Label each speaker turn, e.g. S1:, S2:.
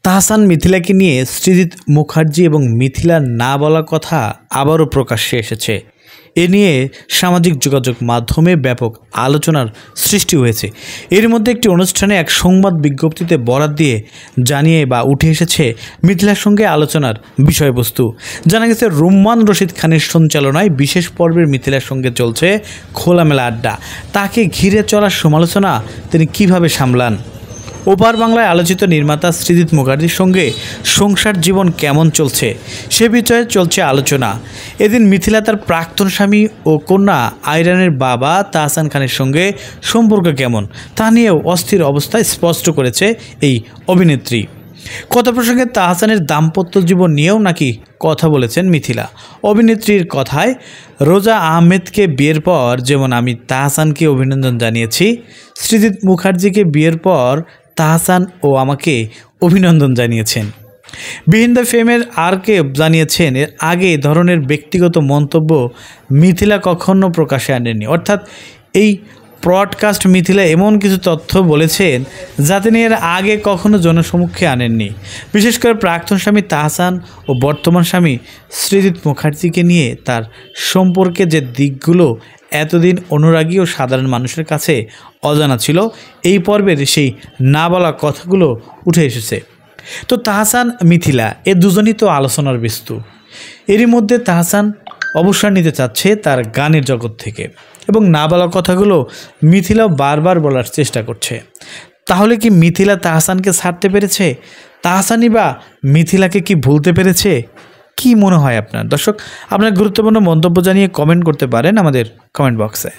S1: তাহসান মিথিলাকে নিয়ে সৃজিত মুখার্জি এবং মিথিলার না বলা কথা আবারও প্রকাশ্যে এসেছে। এ নিয়ে সামাজিক যোগাযোগ মাধ্যমে ব্যাপক আলোচনার সৃষ্টি হয়েছে। এর মধ্যে একটি অনুষ্ঠানে এক সংবাদ বিজ্ঞপ্তিতে বরাত দিয়ে উঠে এসেছে মিথিলার সঙ্গে আলোচনার বিষয়বস্তু। জানা গেছে রুম্মান রশিদ খানের সঞ্চালনায় বিশেষ পর্বের মিথিলার সঙ্গে চলছে খোলামেলা আড্ডা। তাকে ঘিরে চলার সমালোচনা তিনি কিভাবে সামলান? ওপার বাংলায় আলোচিত নির্মাতা সৃজিত মুখার্জির সঙ্গে সংসার জীবন কেমন চলছে সে বিষয়ে চলছে আলোচনা। এদিন মিথিলা তার প্রাক্তন স্বামী ও কন্যা আয়রানের বাবা তাহসান খানের সঙ্গে সম্পর্ক কেমন তা নিয়েও অস্থির অবস্থায় স্পষ্ট করেছে এই অভিনেত্রী। কথা প্রসঙ্গে তাহসানের দাম্পত্য জীবন নিয়েও নাকি কথা বলেছেন মিথিলা। অভিনেত্রীর কথায়, রোজা আহমেদকে বিয়ের পর যেমন আমি তাহসানকে অভিনন্দন জানিয়েছি, সৃজিত মুখার্জিকে বিয়ের পর তাহসান ও আমাকে অভিনন্দন জানিয়েছেন। বিহিন দ্য ফেমের আরকে জানিয়েছেন, এর আগে এ ধরনের ব্যক্তিগত মন্তব্য মিথিলা কখনো প্রকাশে আনেননি। অর্থাৎ এই ব্রডকাস্ট মিথিলা এমন কিছু তথ্য বলেছেন যা তিনি এর আগে কখনো জনসমক্ষে আনেননি। বিশেষ করে প্রাক্তন স্বামী তাহসান ও বর্তমান স্বামী সৃজিত মুখার্জিকে নিয়ে তার সম্পর্কে যে দিকগুলো এতদিন অনুরাগী ও সাধারণ মানুষের কাছে অজানা ছিল, এই পর্বের সেই না বলা কথাগুলো উঠে এসেছে। তো তাহসান মিথিলা এ দুজনই তো আলোচনার বস্তু। এরই মধ্যে তাহসান অবসর নিতে চাচ্ছে তার গানের জগৎ থেকে এবং না বলা কথাগুলো মিথিলাও বারবার বলার চেষ্টা করছে। তাহলে কি মিথিলা তাহসানকে ছাড়তে পেরেছে? তাহসানই বা মিথিলাকে কি ভুলতে পেরেছে? কি মনে হয় আপনার? দর্শক, আপনার গুরুত্বপূর্ণ মন্তব্য জানিয়ে কমেন্ট করতে পারেন আমাদের কমেন্ট বক্সে।